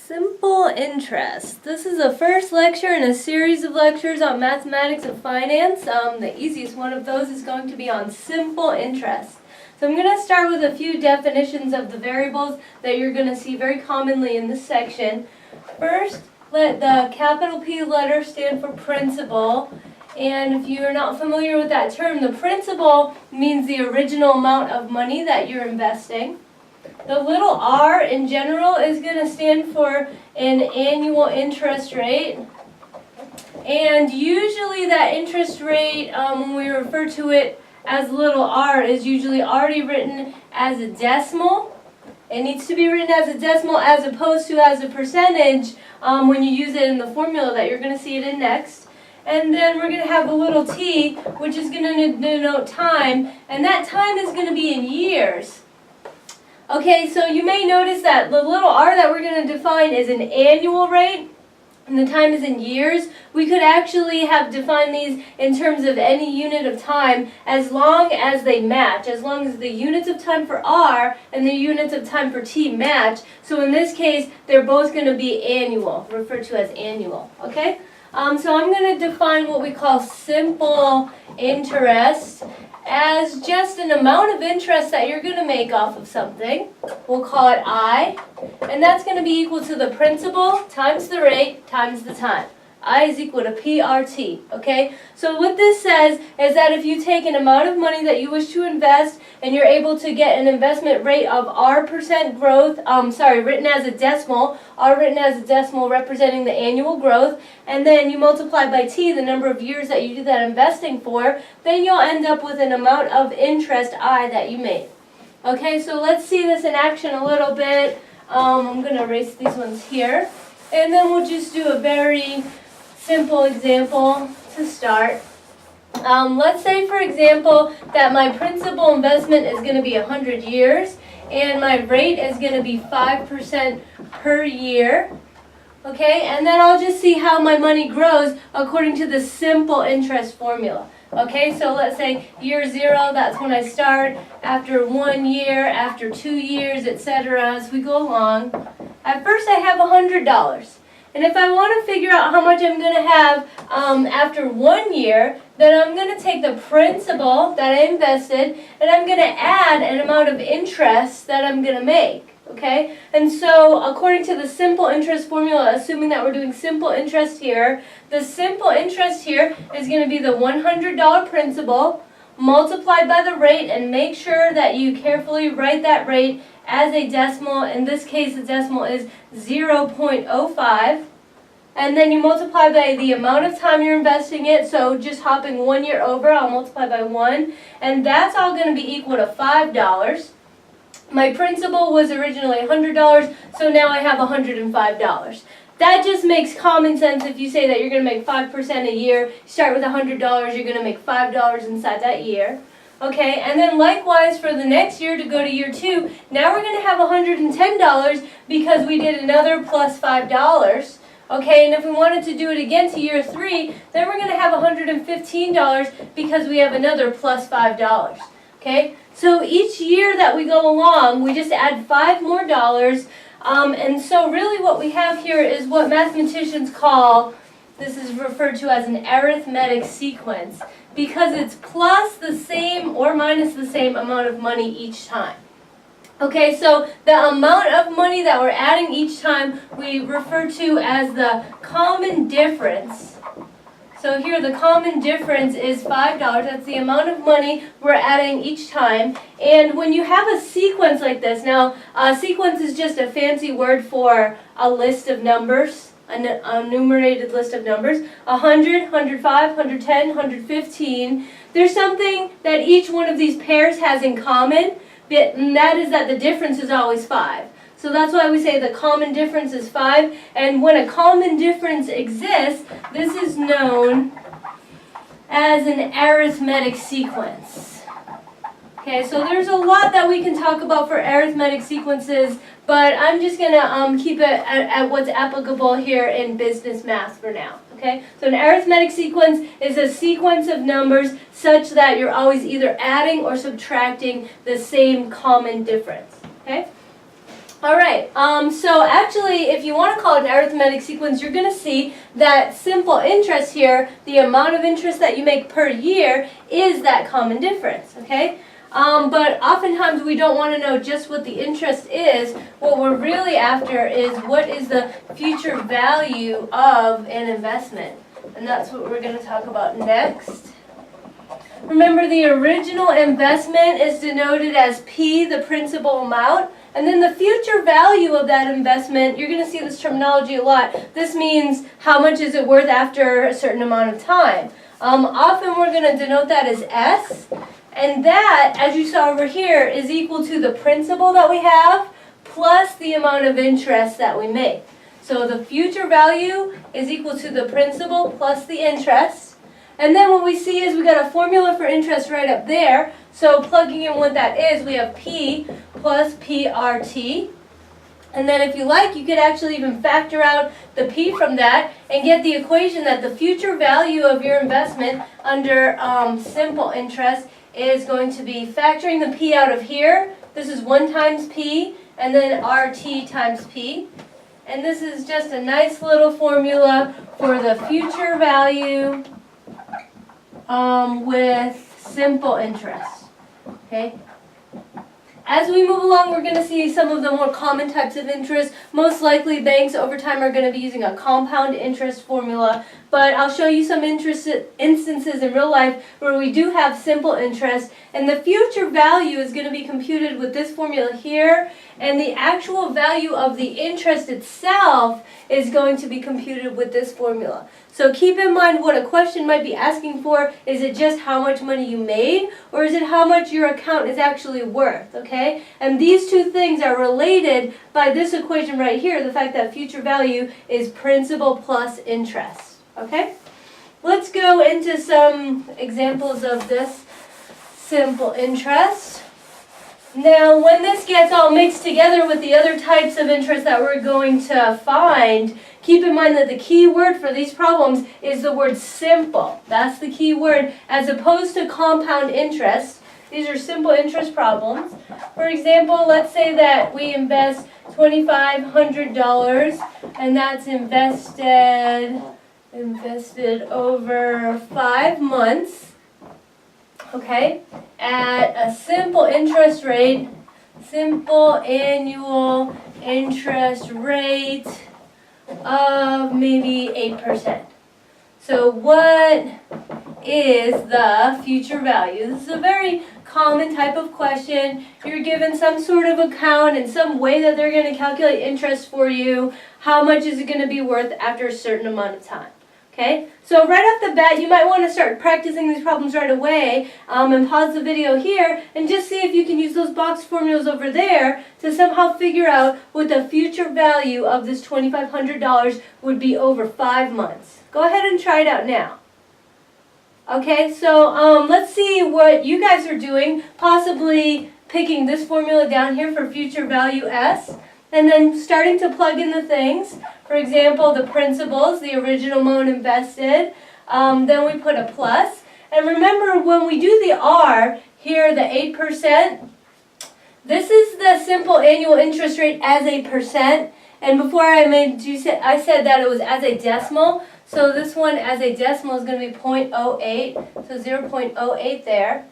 Simple interest. This is the first lecture in a series of lectures on mathematics and finance. The easiest one of those is going to be on simple interest. So I'm going to start with a few definitions of the variables that you're going to see very commonly in this section. First, let the capital P letter stand for principal. And if you're not familiar with that term, the principal means the original amount of money that you're investing. The little r in general is going to stand for an annual interest rate. And usually that interest rate, when we refer to it as little r, is usually already written as a decimal. It needs to be written as a decimal as opposed to as a percentage when you use it in the formula that you're going to see it in next. And then we're going to have a little t, which is going to denote time, and that time is going to be in years. Okay, so you may notice that the little r that we're going to define is an annual rate, and the time is in years. We could actually have defined these in terms of any unit of time as long as they match, as long as the units of time for r and the units of time for t match. So in this case, they're both going to be annual, referred to as annual. Okay? So I'm going to define what we call simple interest as just an amount of interest that you're going to make off of something. We'll call it I, and that's going to be equal to the principal times the rate times the time. I is equal to PRT, okay? So what this says is that if you take an amount of money that you wish to invest and you're able to get an investment rate of R% growth, written as a decimal, R written as a decimal representing the annual growth, and then you multiply by T, the number of years that you do that investing for, then you'll end up with an amount of interest I that you made. Okay, so let's see this in action a little bit. I'm going to erase these ones here, and then we'll just do a very simple example to start. Let's say, for example, that my principal investment is going to be 100 years and my rate is going to be 5% per year. Okay, and then I'll just see how my money grows according to the simple interest formula. Okay, so let's say year 0, that's when I start, after 1 year, after 2 years, etc. as we go along. At first I have $100. And if I want to figure out how much I'm going to have after 1 year, then I'm going to take the principal that I invested and I'm going to add an amount of interest that I'm going to make. Okay? And so according to the simple interest formula, assuming that we're doing simple interest here, the simple interest here is going to be the $100 principal multiplied by the rate, and make sure that you carefully write that rate as a decimal. In this case, the decimal is 0.05. And then you multiply by the amount of time you're investing it. So just hopping 1 year over, I'll multiply by 1. And that's all going to be equal to $5. My principal was originally $100, so now I have $105. That just makes common sense. If you say that you're going to make 5% a year, you start with $100, you're going to make $5 inside that year. Okay, and then likewise for the next year to go to year 2, now we're going to have $110 because we did another plus $5. Okay, and if we wanted to do it again to year 3, then we're going to have $115 because we have another plus $5. Okay, so each year that we go along, we just add 5 more dollars. And so really what we have here is what mathematicians call, this is referred to as an arithmetic sequence, because it's plus the same or minus the same amount of money each time. Okay, so the amount of money that we're adding each time we refer to as the common difference. So here the common difference is $5. That's the amount of money we're adding each time. And when you have a sequence like this, now a sequence is just a fancy word for a list of numbers, a numerated list of numbers. 100, 105, 110, 115. There's something that each one of these pairs has in common, and that is that the difference is always 5. So that's why we say the common difference is 5. And when a common difference exists, this is known as an arithmetic sequence. Okay, so there's a lot that we can talk about for arithmetic sequences, but I'm just going to keep it at what's applicable here in business math for now. Okay, so an arithmetic sequence is a sequence of numbers such that you're always either adding or subtracting the same common difference. Okay? Alright, so actually if you want to call it an arithmetic sequence, you're going to see that simple interest here, the amount of interest that you make per year, is that common difference, okay? But oftentimes we don't want to know just what the interest is. What we're really after is what is the future value of an investment. And that's what we're going to talk about next. Remember, the original investment is denoted as P, the principal amount. And then the future value of that investment, you're going to see this terminology a lot. This means how much is it worth after a certain amount of time. Often we're going to denote that as S. And that, as you saw over here, is equal to the principal that we have plus the amount of interest that we make. So the future value is equal to the principal plus the interest. And then what we see is we got a formula for interest right up there. So plugging in what that is, we have P plus PRT. And then if you like, you could actually even factor out the P from that and get the equation that the future value of your investment under simple interest is going to be factoring the P out of here. This is 1 times P and then RT times P. And this is just a nice little formula for the future value with simple interest. Okay. As we move along, we're going to see some of the more common types of interest. Most likely banks over time are going to be using a compound interest formula, but I'll show you some instances in real life where we do have simple interest, and the future value is going to be computed with this formula here, and the actual value of the interest itself is going to be computed with this formula. So keep in mind what a question might be asking for. Is it just how much money you made, or is it how much your account is actually worth, okay? And these two things are related by this equation right here, the fact that future value is principal plus interest, okay? Let's go into some examples of this simple interest. Now, when this gets all mixed together with the other types of interest that we're going to find, keep in mind that the key word for these problems is the word simple. That's the key word, as opposed to compound interest. These are simple interest problems. For example, let's say that we invest $2,500, and that's invested over 5 months. Okay, at a simple interest rate, simple annual interest rate of maybe 8%. So what is the future value? This is a very common type of question. You're given some sort of account and some way that they're going to calculate interest for you. How much is it going to be worth after a certain amount of time? Okay, so right off the bat, you might want to start practicing these problems right away and pause the video here and just see if you can use those box formulas over there to somehow figure out what the future value of this $2,500 would be over 5 months. Go ahead and try it out now. Okay, so let's see what you guys are doing, possibly picking this formula down here for future value S, and then starting to plug in the things. For example, the principals, the original amount invested, then we put a plus. And remember, when we do the R, here the 8%, this is the simple annual interest rate as a percent. And before I said that it was as a decimal. So this one as a decimal is going to be 0.08, so 0.08 there.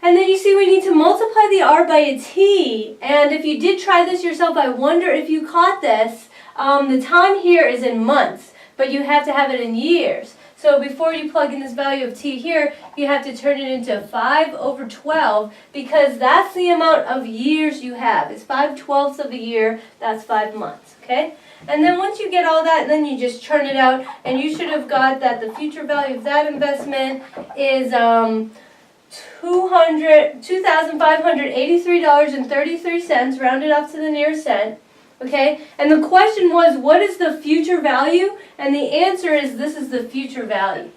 And then you see we need to multiply the R by a T. And if you did try this yourself, I wonder if you caught this. The time here is in months, but you have to have it in years. So before you plug in this value of T here, you have to turn it into 5 over 12 because that's the amount of years you have. It's 5/12 of a year, that's 5 months, okay? And then once you get all that, then you just churn it out, and you should have got that the future value of that investment is $2,583.33, rounded up to the nearest cent. Okay, and the question was, what is the future value? And the answer is, this is the future value.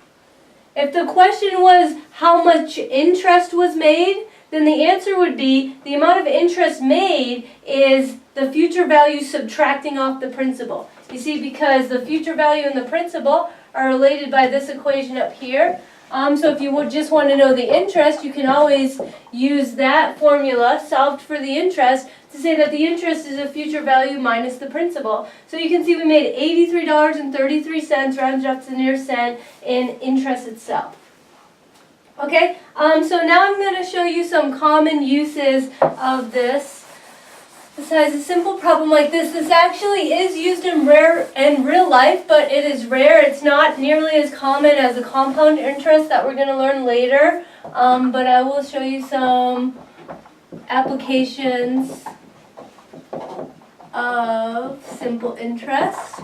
If the question was, how much interest was made, then the answer would be, the amount of interest made is the future value subtracting off the principal. You see, because the future value and the principal are related by this equation up here. So if you would just want to know the interest, you can always use that formula, solved for the interest, to say that the interest is a future value minus the principal. So you can see we made $83.33, rounded up to the nearest cent, in interest itself. Okay, so now I'm going to show you some common uses of this. Besides a simple problem like this actually is used in real life, but it is rare. It's not nearly as common as the compound interest that we're going to learn later. But I will show you some applications of simple interest.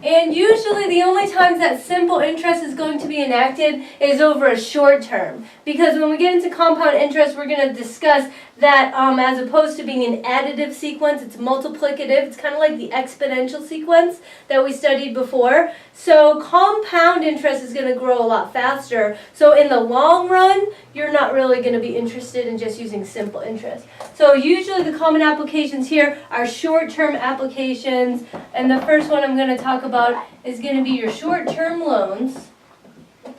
And usually the only times that simple interest is going to be enacted is over a short term. Because when we get into compound interest, we're going to discuss that as opposed to being an additive sequence, it's multiplicative. It's kind of like the exponential sequence that we studied before. So compound interest is going to grow a lot faster. So in the long run, you're not really going to be interested in just using simple interest. So usually the common applications here are short-term applications. And the first one I'm going to talk about is going to be your short-term loans.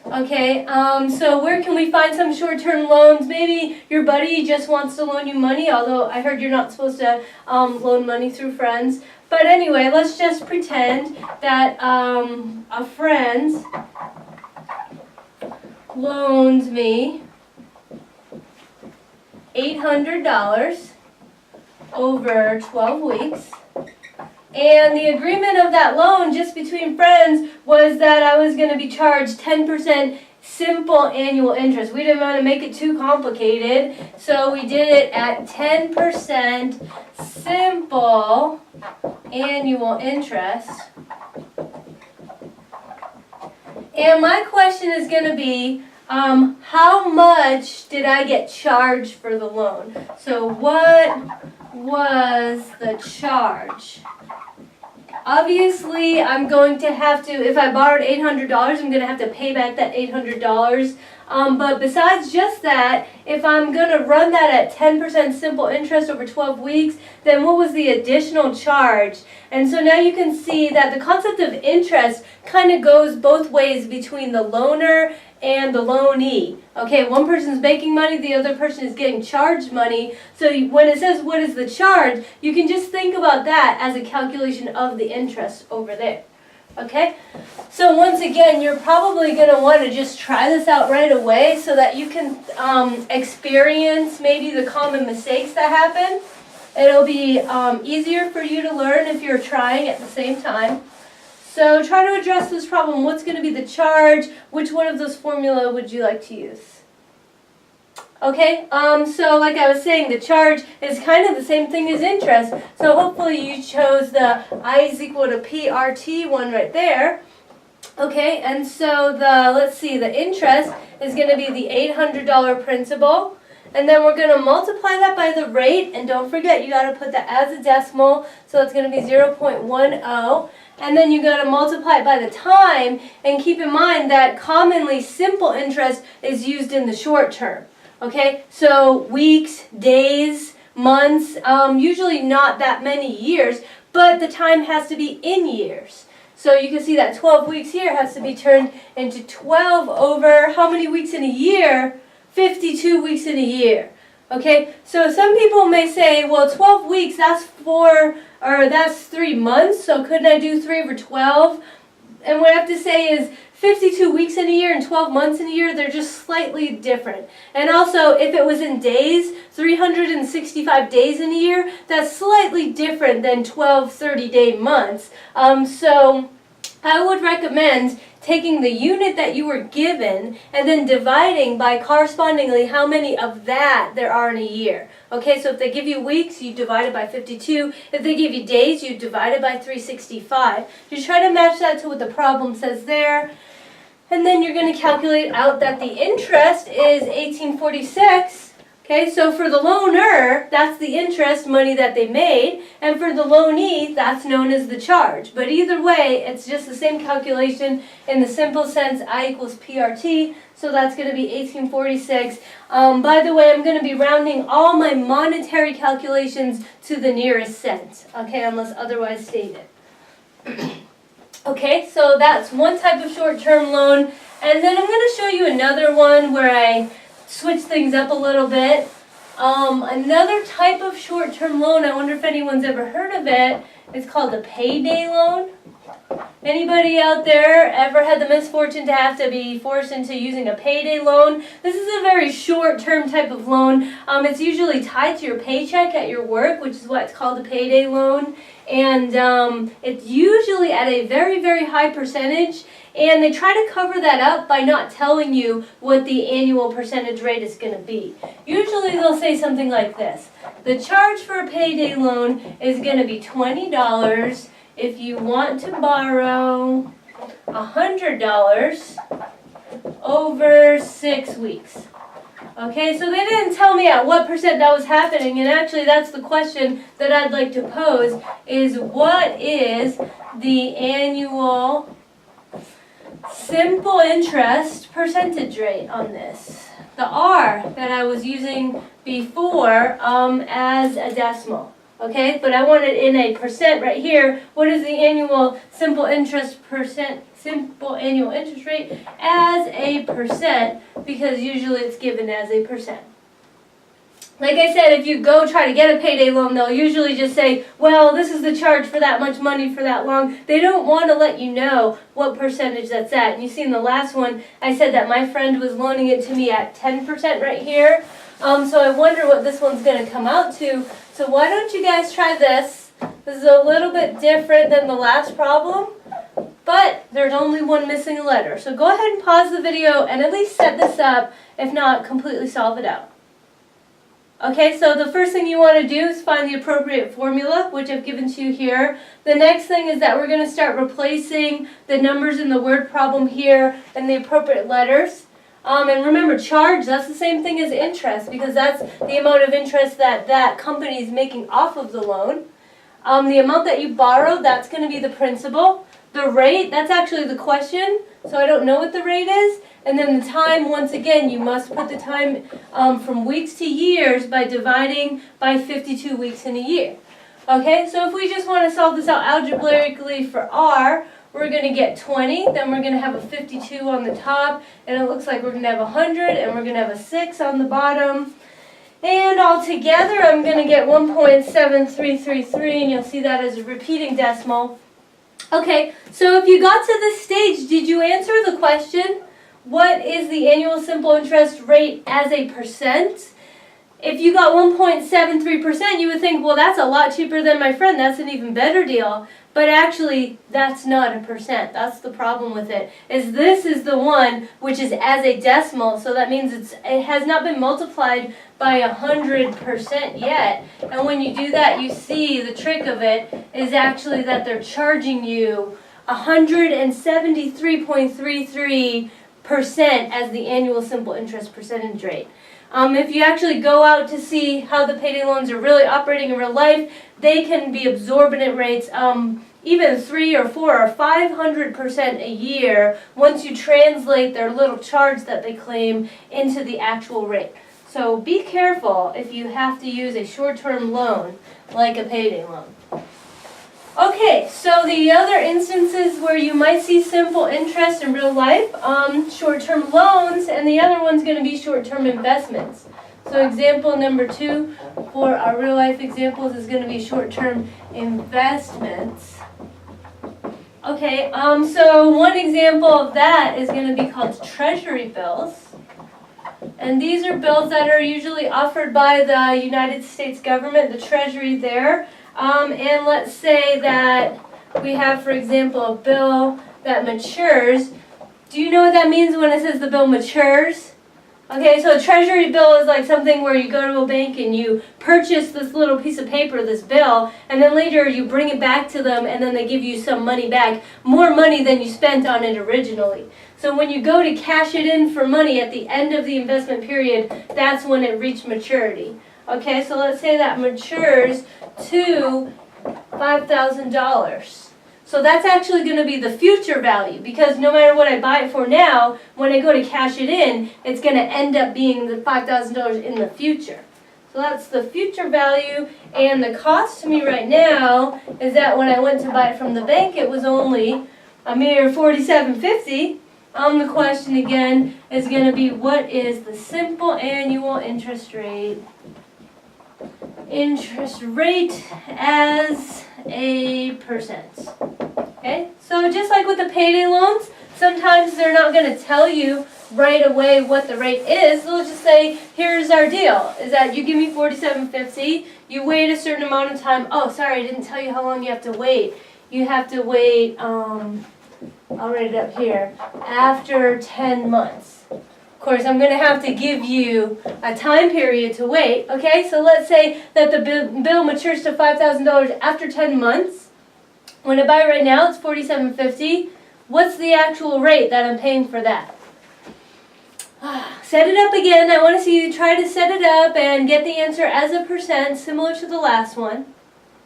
Okay, so where can we find some short-term loans? Maybe your buddy just wants to loan you money, although I heard you're not supposed to loan money through friends. But anyway, let's just pretend that a friend loans me $800 over 12 weeks. And the agreement of that loan, just between friends, was that I was going to be charged 10% simple annual interest. We didn't want to make it too complicated, so we did it at 10% simple annual interest. And my question is going to be, how much did I get charged for the loan? So what was the charge? Obviously, I'm going to have to, if I borrowed $800, I'm going to have to pay back that $800. But besides just that, if I'm going to run that at 10% simple interest over 12 weeks, then what was the additional charge? And so now you can see that the concept of interest kind of goes both ways between the loaner and the loanee. Okay, one person's making money, the other person is getting charged money. So when it says what is the charge, you can just think about that as a calculation of the interest over there. Okay, so once again, you're probably going to want to just try this out right away so that you can experience maybe the common mistakes that happen. It'll be easier for you to learn if you're trying at the same time. So try to address this problem. What's going to be the charge? Which one of those formula would you like to use? Okay, so like I was saying, the charge is kind of the same thing as interest. So hopefully you chose the I is equal to PRT one right there. Okay, and so let's see, the interest is going to be the $800 principal. And then we're going to multiply that by the rate. And don't forget, you got to put that as a decimal. So it's going to be 0.10. And then you got to multiply it by the time. And keep in mind that commonly simple interest is used in the short term. Okay, so weeks, days, months, usually not that many years, but the time has to be in years. So you can see that 12 weeks here has to be turned into 12 over how many weeks in a year? 52 weeks in a year. Okay, so some people may say, well, 12 weeks, that's 3 months, so couldn't I do 3 over 12? And what I have to say is 52 weeks in a year and 12 months in a year, they're just slightly different. And also, if it was in days, 365 days in a year, that's slightly different than 12 30-day months. So I would recommend taking the unit that you were given and then dividing by correspondingly how many of that there are in a year. Okay, so if they give you weeks, you divide it by 52. If they give you days, you divide it by 365. Just try to match that to what the problem says there. And then you're going to calculate out that the interest is $18.46. Okay, so for the loaner, that's the interest money that they made, and for the loanee, that's known as the charge. But either way, it's just the same calculation in the simple sense, I equals PRT, so that's going to be $18.46. By the way, I'm going to be rounding all my monetary calculations to the nearest cent, okay, unless otherwise stated. Okay, so that's one type of short-term loan, and then I'm going to show you another one where I switch things up a little bit. Another type of short-term loan, I wonder if anyone's ever heard of it, it's called a payday loan. Anybody out there ever had the misfortune to have to be forced into using a payday loan? This is a very short-term type of loan. It's usually tied to your paycheck at your work, which is why it's called a payday loan. And it's usually at a very, very high percentage. And they try to cover that up by not telling you what the annual percentage rate is going to be. Usually they'll say something like this. The charge for a payday loan is going to be $20 if you want to borrow $100 over 6 weeks. Okay, so they didn't tell me at what percent that was happening, and actually that's the question that I'd like to pose, is what is the annual simple interest percentage rate on this? The R that I was using before as a decimal. Okay, but I want it in a percent right here. What is the annual simple annual interest rate as a percent? Because usually it's given as a percent. Like I said, if you go try to get a payday loan, they'll usually just say, well, this is the charge for that much money for that long. They don't want to let you know what percentage that's at. And you see in the last one, I said that my friend was loaning it to me at 10% right here. So I wonder what this one's going to come out to. So why don't you guys try this? This is a little bit different than the last problem, but there's only one missing letter. So go ahead and pause the video and at least set this up, if not completely solve it out. Okay, so the first thing you want to do is find the appropriate formula, which I've given to you here. The next thing is that we're going to start replacing the numbers in the word problem here and the appropriate letters. And remember, charge, that's the same thing as interest, because that's the amount of interest that that company is making off of the loan. The amount that you borrowed, that's going to be the principal. The rate, that's actually the question, so I don't know what the rate is. And then the time, once again, you must put the time from weeks to years by dividing by 52 weeks in a year. Okay, so if we just want to solve this out algebraically for R, we're going to get 20, then we're going to have a 52 on the top, and it looks like we're going to have 100, and we're going to have a 6 on the bottom. And all together, I'm going to get 1.7333, and you'll see that as a repeating decimal. Okay, so if you got to this stage, did you answer the question? What is the annual simple interest rate as a percent? If you got 1.73%, you would think, well, that's a lot cheaper than my friend. That's an even better deal. But actually, that's not a percent. That's the problem with it. Is this is the one which is as a decimal, so that means it has not been multiplied by 100% yet. And when you do that, you see the trick of it is actually that they're charging you 173.33% as the annual simple interest percentage rate. If you actually go out to see how the payday loans are really operating in real life, they can be exorbitant rates, even 3 or 4 or 500% a year once you translate their little charge that they claim into the actual rate. So be careful if you have to use a short-term loan like a payday loan. Okay, so the other instances where you might see simple interest in real life, short-term loans, and the other one's going to be short-term investments. So example number 2 for our real life examples is going to be short-term investments. Okay, so one example of that is going to be called Treasury bills. And these are bills that are usually offered by the United States government, the Treasury there. And let's say that we have, for example, a bill that matures. Do you know what that means when it says the bill matures? Okay, so a Treasury bill is like something where you go to a bank and you purchase this little piece of paper, this bill, and then later you bring it back to them and then they give you some money back, more money than you spent on it originally. So when you go to cash it in for money at the end of the investment period, that's when it reached maturity. Okay, so let's say that matures to $5,000. So that's actually going to be the future value, because no matter what I buy it for now, when I go to cash it in, it's going to end up being the $5,000 in the future. So that's the future value, and the cost to me right now is that when I went to buy it from the bank, it was only a mere $47.50. The question again is going to be, what is the simple annual interest rate interest rate as a percent. Okay, so just like with the payday loans, sometimes they're not going to tell you right away what the rate is. They'll just say, here's our deal, is that you give me $47.50, you wait a certain amount of time. Oh, sorry, I didn't tell you how long you have to wait. You have to wait, I'll write it up here, after 10 months. Of course, I'm going to have to give you a time period to wait. Okay, so let's say that the bill matures to $5,000 after 10 months. When I buy it right now, it's $47.50. What's the actual rate that I'm paying for that? Set it up again. I want to see you try to set it up and get the answer as a percent, similar to the last one.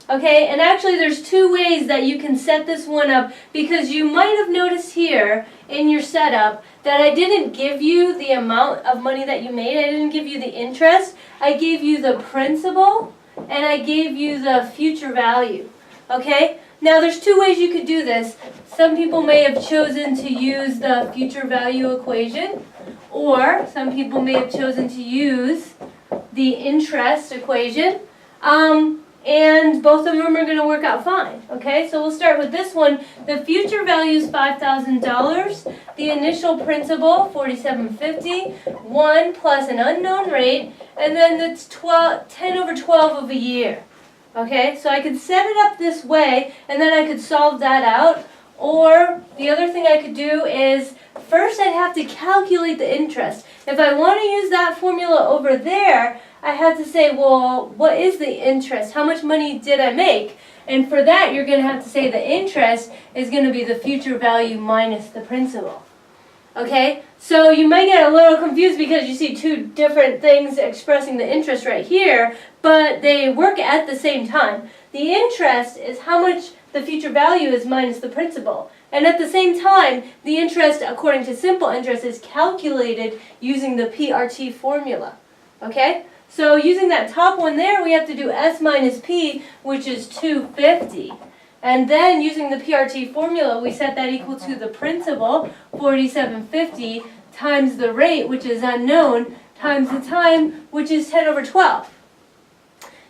Okay, and actually there's two ways that you can set this one up, because you might have noticed here in your setup that I didn't give you the amount of money that you made. I didn't give you the interest. I gave you the principal and I gave you the future value. Okay, now there's two ways you could do this. Some people may have chosen to use the future value equation, or some people may have chosen to use the interest equation. And both of them are going to work out fine. Okay, so we'll start with this one. The future value is $5,000. The initial principal, $47.50. 1 plus an unknown rate, and then it's 10 over 12 of a year. Okay, so I could set it up this way, and then I could solve that out. Or the other thing I could do is, first I'd have to calculate the interest. If I want to use that formula over there, I have to say, well, what is the interest? How much money did I make? And for that, you're going to have to say the interest is going to be the future value minus the principal. Okay? So you might get a little confused because you see two different things expressing the interest right here, but they work at the same time. The interest is how much the future value is minus the principal. And at the same time, the interest, according to simple interest, is calculated using the PRT formula. Okay? So using that top one there, we have to do S minus P, which is 250. And then using the PRT formula, we set that equal to the principal, 4750, times the rate, which is unknown, times the time, which is 10 over 12.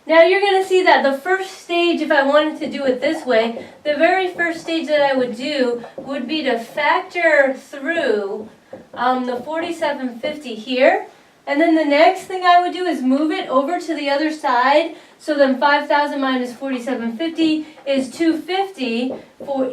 Now you're going to see that the first stage, if I wanted to do it this way, the very first stage that I would do would be to factor through the 4750 here. And then the next thing I would do is move it over to the other side. So then 5,000 minus 4750 is 250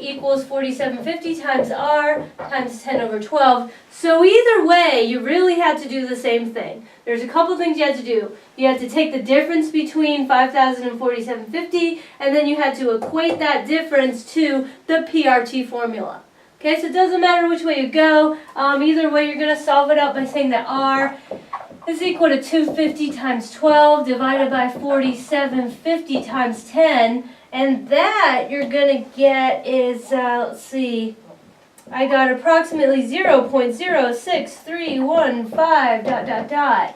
equals 4750 times R times 10 over 12. So either way, you really had to do the same thing. There's a couple things you had to do. You had to take the difference between 5,000 and 4750, and then you had to equate that difference to the PRT formula. Okay, so it doesn't matter which way you go. Either way, you're going to solve it out by saying that R is equal to 250 times 12 divided by 4750 times 10. And that you're going to get is, let's see, I got approximately 0.06315 ...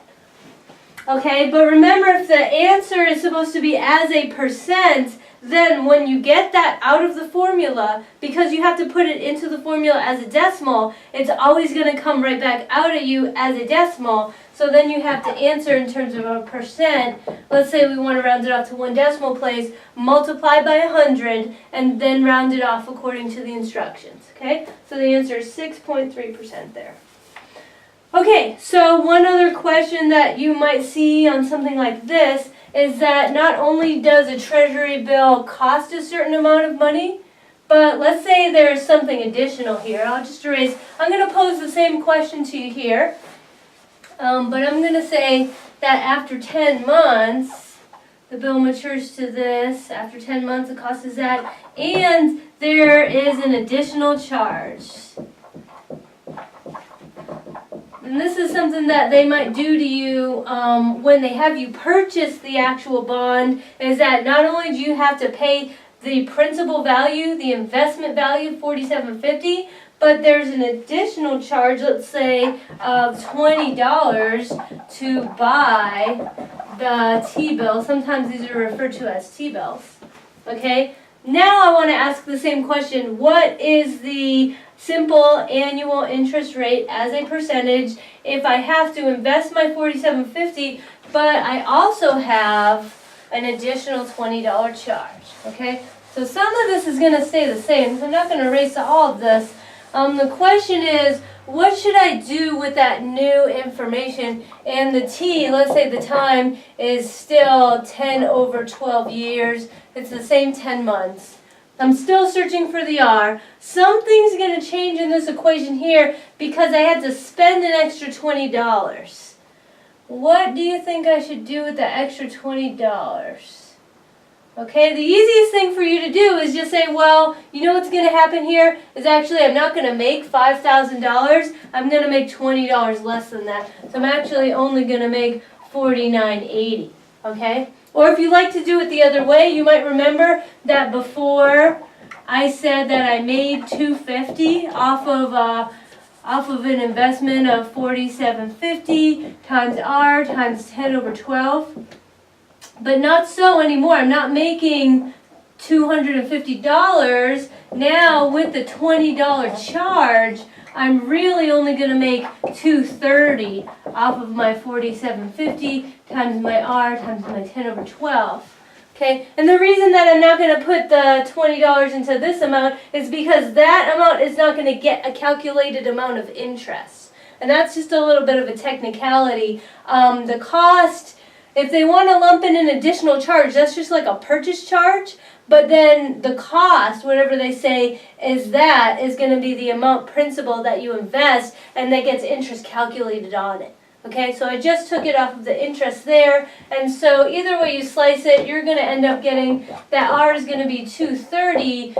Okay, but remember, if the answer is supposed to be as a percent, then when you get that out of the formula, because you have to put it into the formula as a decimal, it's always going to come right back out at you as a decimal. So then you have to answer in terms of a percent. Let's say we want to round it off to 1 decimal place, multiply by 100, and then round it off according to the instructions. Okay, so the answer is 6.3% there. Okay, so one other question that you might see on something like this is that not only does a Treasury bill cost a certain amount of money, but let's say there's something additional here. I'll just erase. I'm going to pose the same question to you here, but I'm going to say that after 10 months, the bill matures to this. After 10 months, the cost is that, and there is an additional charge. And this is something that they might do to you when they have you purchase the actual bond, is that not only do you have to pay the principal value, the investment value, $47.50, but there's an additional charge, let's say, of $20 to buy the T-bill. Sometimes these are referred to as T-bills. Okay? Now I want to ask the same question. What is the simple annual interest rate as a percentage if I have to invest my $47.50, but I also have an additional $20 charge? Okay, so some of this is going to stay the same, so I'm not going to erase all of this. The question is, what should I do with that new information? And the T, let's say the time is still 10 over 12 years. It's the same 10 months. I'm still searching for the R. Something's going to change in this equation here because I had to spend an extra $20. What do you think I should do with the extra $20? Okay, the easiest thing for you to do is just say, well, you know what's going to happen here is actually I'm not going to make $5,000. I'm going to make $20 less than that. So I'm actually only going to make $49.80. Okay? Or if you like to do it the other way, you might remember that before I said that I made $250 off of an investment of $47.50 times R times 10 over 12. But not so anymore. I'm not making $250. Now with the $20 charge, I'm really only going to make $230 off of my $47.50 times my R times my 10 over 12. Okay, and the reason that I'm not going to put the $20 into this amount is because that amount is not going to get a calculated amount of interest. And that's just a little bit of a technicality. The cost, if they want to lump in an additional charge, that's just like a purchase charge. But then the cost, whatever they say, is going to be the amount principal that you invest, and that gets interest calculated on it. Okay, so I just took it off of the interest there, and so either way you slice it, you're going to end up getting that R is going to be 230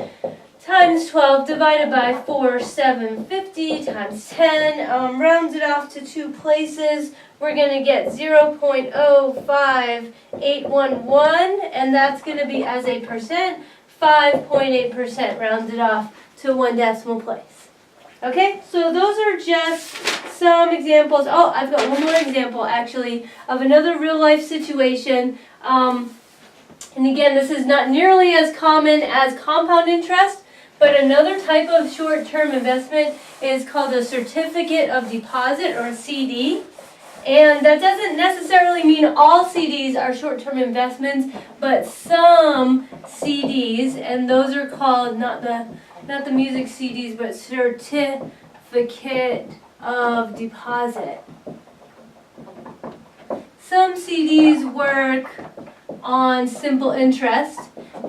times 12 divided by 4750 times 10, rounds it off to two places. We're going to get 0.05811, and that's going to be as a percent, 5.8% rounded off to one decimal place. Okay, so those are just some examples. Oh, I've got one more example actually of another real life situation. And again, this is not nearly as common as compound interest, but another type of short-term investment is called a certificate of deposit, or a CD. And that doesn't necessarily mean all CDs are short-term investments, but some CDs, and those are called not the music CDs, but certificate of deposit. Some CDs work on simple interest,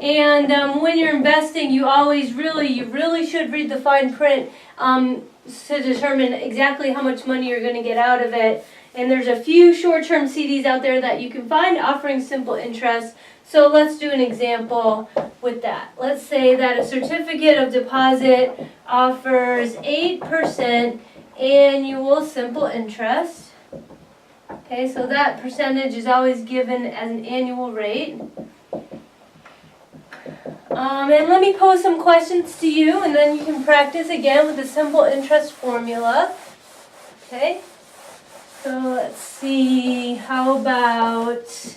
and when you're investing, you really should read the fine print to determine exactly how much money you're going to get out of it. And there's a few short-term CDs out there that you can find offering simple interest. So let's do an example with that. Let's say that a certificate of deposit offers 8% annual simple interest. Okay, so that percentage is always given as an annual rate. And let me pose some questions to you, and then you can practice again with the simple interest formula. Okay, so let's see, how about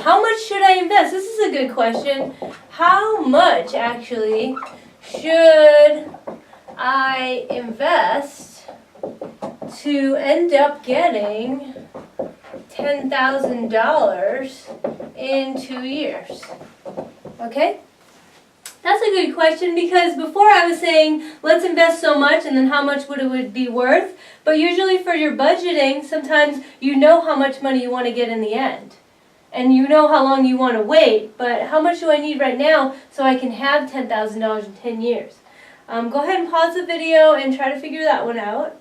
how much should I invest? This is a good question. How much actually should I invest to end up getting $10,000 in 2 years? Okay? That's a good question, because before I was saying let's invest so much and then how much would it be worth, but usually for your budgeting, sometimes you know how much money you want to get in the end. And you know how long you want to wait, but how much do I need right now so I can have $10,000 in 10 years? Go ahead and pause the video and try to figure that one out.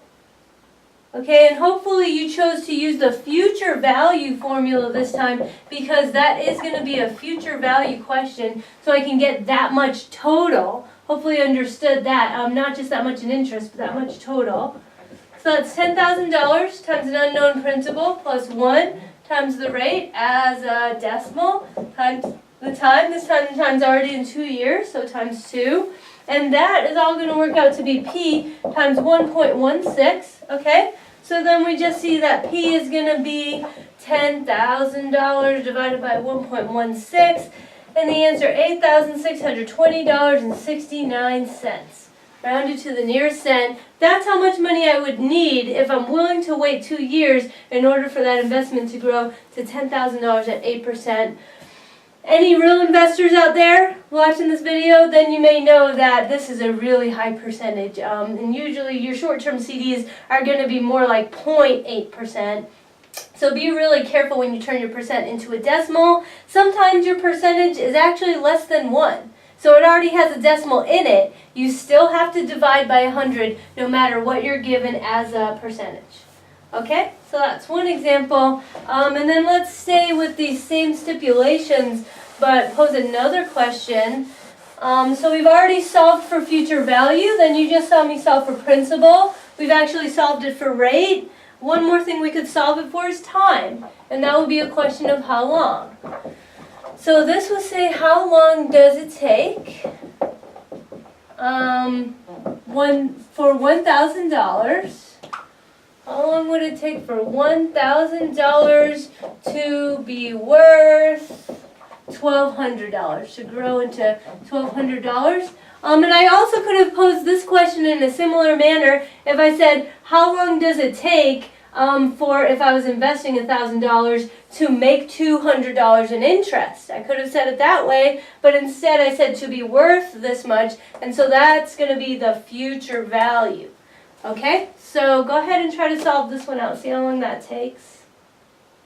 Okay, and hopefully you chose to use the future value formula this time, because that is going to be a future value question, so I can get that much total. Hopefully you understood that, not just that much in interest, but that much total. So that's $10,000 times an unknown principal plus 1 times the rate as a decimal times the time. This time the time's already in 2 years, so times 2. And that is all going to work out to be P times 1.16, okay? So then we just see that P is going to be $10,000 divided by 1.16, and the answer $8,620.69. Rounded to the nearest cent. That's how much money I would need if I'm willing to wait 2 years in order for that investment to grow to $10,000 at 8%. Any real investors out there watching this video, then you may know that this is a really high percentage. And usually your short-term CDs are going to be more like 0.8%. So be really careful when you turn your percent into a decimal. Sometimes your percentage is actually less than 1. So it already has a decimal in it. You still have to divide by 100 no matter what you're given as a percentage. Okay, so that's one example. And then let's stay with these same stipulations, but pose another question. So we've already solved for future value. Then you just saw me solve for principal. We've actually solved it for rate. One more thing we could solve it for is time. And that would be a question of how long. So this would say, how long does it take for $1,000? How long would it take for $1,000 to be worth $1,200, to grow into $1,200? And I also could have posed this question in a similar manner if I said, how long does it take for if I was investing $1,000 to make $200 in interest? I could have said it that way, but instead I said to be worth this much, and so that's going to be the future value. Okay, so go ahead and try to solve this one out. See how long that takes.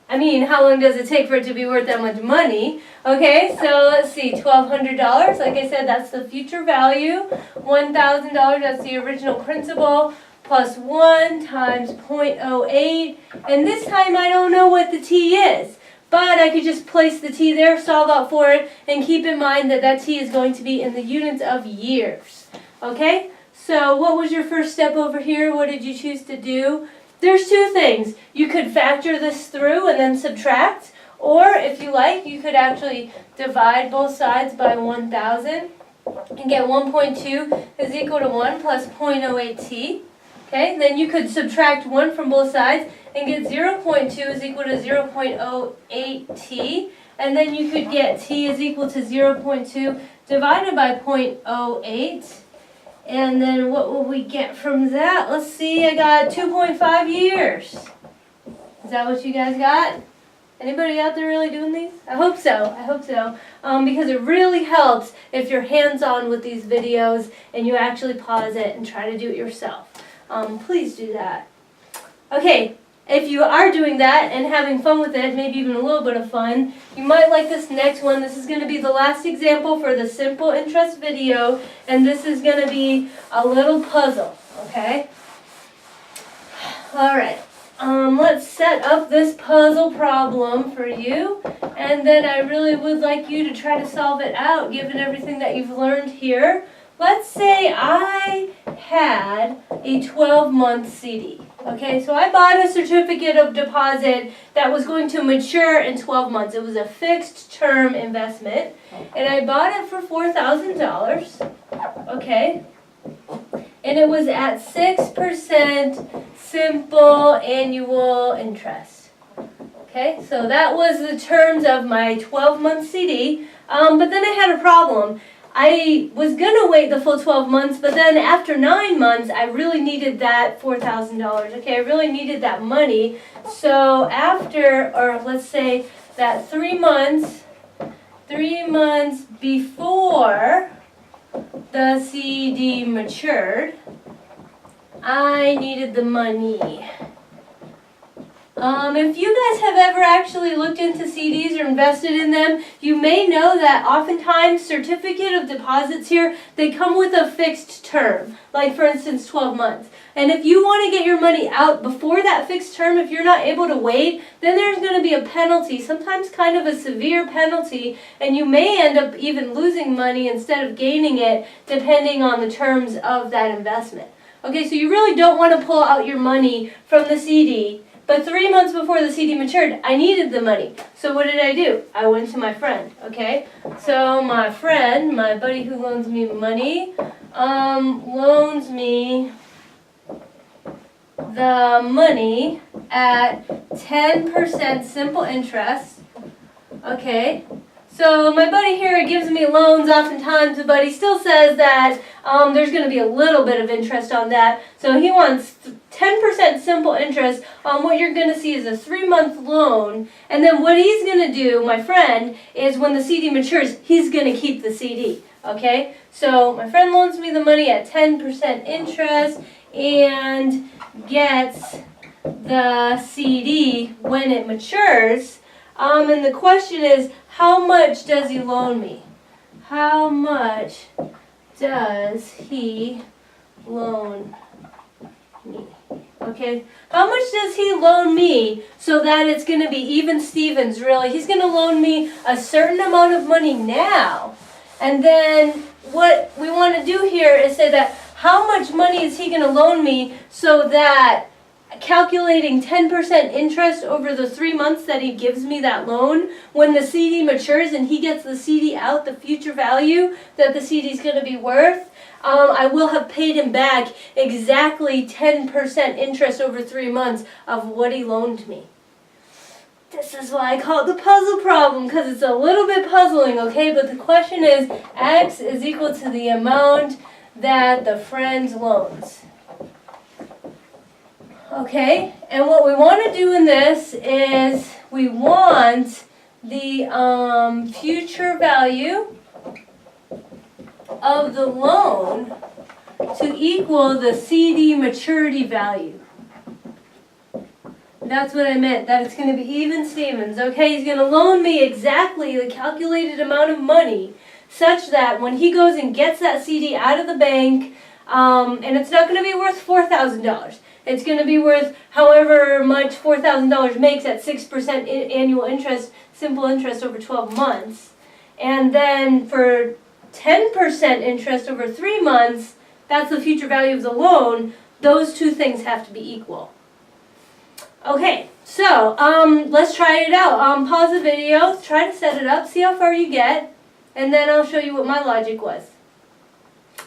I mean, how long does it take for it to be worth that much money? Okay, so let's see, $1,200. Like I said, that's the future value. $1,000, that's the original principal, plus 1 times 0.08. And this time I don't know what the t is. But I could just place the t there, solve out for it, and keep in mind that that t is going to be in the units of years. Okay? So what was your first step over here? What did you choose to do? There's two things. You could factor this through and then subtract, or if you like, you could actually divide both sides by 1,000 and get 1.2 is equal to 1 plus 0.08t. Okay, then you could subtract 1 from both sides and get 0.2 is equal to 0.08t, and then you could get t is equal to 0.2 divided by 0.08. And then what will we get from that? Let's see, I got 2.5 years. Is that what you guys got? Anybody out there really doing these? I hope so. I hope so. Because it really helps if you're hands-on with these videos and you actually pause it and try to do it yourself. Please do that. Okay, if you are doing that and having fun with it, maybe even a little bit of fun, you might like this next one. This is going to be the last example for the simple interest video, and this is going to be a little puzzle, okay? Alright, let's set up this puzzle problem for you, and then I really would like you to try to solve it out given everything that you've learned here. Let's say I had a 12-month CD. Okay, so I bought a certificate of deposit that was going to mature in 12 months. It was a fixed term investment, and I bought it for $4,000. Okay, and it was at 6% simple annual interest. Okay, so that was the terms of my 12-month CD, but then I had a problem. I was going to wait the full 12 months, but then after 9 months, I really needed that $4,000. Okay, I really needed that money. So after, or let's say that 3 months before the CD matured, I needed the money. If you guys have ever actually looked into CDs or invested in them, you may know that oftentimes certificate of deposits here, they come with a fixed term, like for instance 12 months. And if you want to get your money out before that fixed term, if you're not able to wait, then there's going to be a penalty, sometimes kind of a severe penalty, and you may end up even losing money instead of gaining it, depending on the terms of that investment. Okay, so you really don't want to pull out your money from the CD. But 3 months before the CD matured, I needed the money. So what did I do? I went to my friend, okay? So my friend, my buddy who loans me money, loans me the money at 10% simple interest. Okay, so my buddy here gives me loans oftentimes, but he still says that there's going to be a little bit of interest on that. So he wants 10% simple interest on what you're going to see is a 3-month loan. And then what he's going to do, my friend, is when the CD matures, he's going to keep the CD. Okay, so my friend loans me the money at 10% interest and gets the CD when it matures. And the question is, how much does he loan me? How much does he loan me? Okay, how much does he loan me so that it's going to be even Stevens, really? He's going to loan me a certain amount of money now. And then what we want to do here is say that how much money is he going to loan me so that calculating 10% interest over the 3 months that he gives me that loan, when the CD matures and he gets the CD out, the future value that the CD is going to be worth, I will have paid him back exactly 10% interest over 3 months of what he loaned me. This is why I call it the puzzle problem, because it's a little bit puzzling, okay? But the question is, X is equal to the amount that the friend loans. Okay, and what we want to do in this is we want the future value of the loan to equal the CD maturity value. That's what I meant, that it's going to be even Stevens. Okay, he's going to loan me exactly the calculated amount of money such that when he goes and gets that CD out of the bank, and it's not going to be worth $4,000. It's going to be worth however much $4,000 makes at 6% annual interest, simple interest over 12 months. And then for 10% interest over 3 months, that's the future value of the loan. Those two things have to be equal. Okay, so let's try it out. Pause the video, try to set it up, see how far you get, and then I'll show you what my logic was.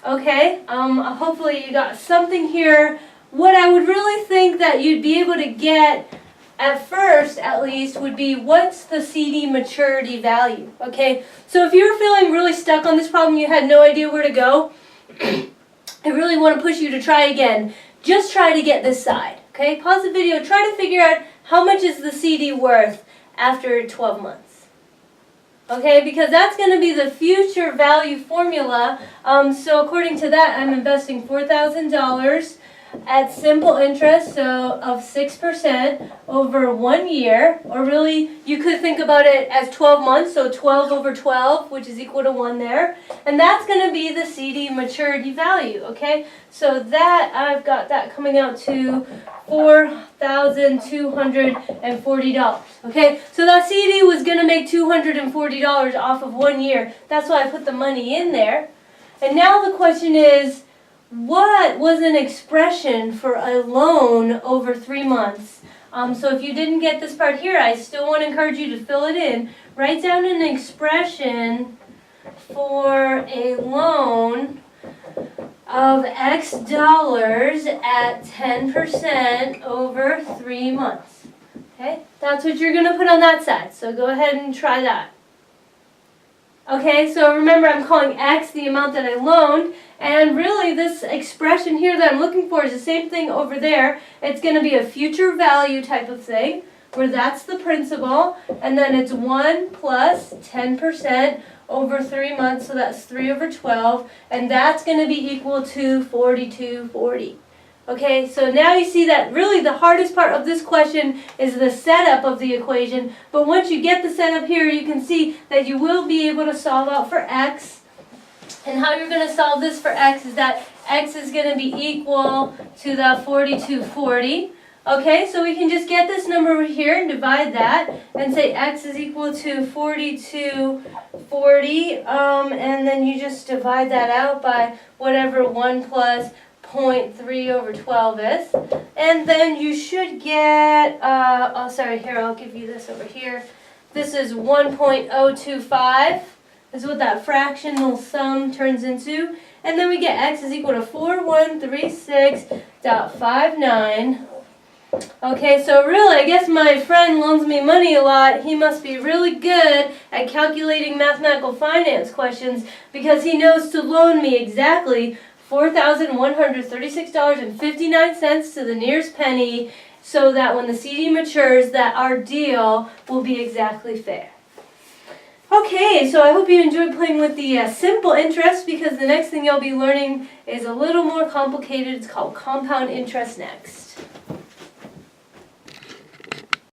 Okay, hopefully you got something here. What I would really think that you'd be able to get at first, at least, would be what's the CD maturity value, okay? So if you're feeling really stuck on this problem, you had no idea where to go, I really want to push you to try again. Just try to get this side, okay? Pause the video, try to figure out how much is the CD worth after 12 months. Okay, because that's going to be the future value formula. So according to that, I'm investing $4,000 at simple interest, so of 6% over 1 year, or really you could think about it as 12 months, so 12 over 12, which is equal to 1 there, and that's going to be the CD maturity value, okay? So that, I've got that coming out to $4,240, okay? So that CD was going to make $240 off of 1 year. That's why I put the money in there. And now the question is, what was an expression for a loan over 3 months? So if you didn't get this part here, I still want to encourage you to fill it in. Write down an expression for a loan of X dollars at 10% over 3 months. Okay, that's what you're going to put on that side. So go ahead and try that. Okay, so remember I'm calling X the amount that I loaned, and really this expression here that I'm looking for is the same thing over there. It's going to be a future value type of thing, where that's the principal, and then it's 1 plus 10% over 3 months, so that's 3 over 12, and that's going to be equal to 4240. Okay, so now you see that really the hardest part of this question is the setup of the equation, but once you get the setup here, you can see that you will be able to solve out for X. And how you're going to solve this for X is that X is going to be equal to the 4240. Okay, so we can just get this number over here and divide that and say X is equal to 4240, and then you just divide that out by whatever 1 plus 0.3 over 12 is, and then you should get, oh sorry, here I'll give you this over here. This is 1.025 is what that fractional sum turns into, And then we get x is equal to 4136.59. Okay, so really, I guess my friend loans me money a lot. He must be really good at calculating mathematical finance questions because he knows to loan me exactly $4,136.59 to the nearest penny, so that when the CD matures, that our deal will be exactly fair. Okay, so I hope you enjoyed playing with the simple interest, because the next thing you'll be learning is a little more complicated. It's called compound interest next.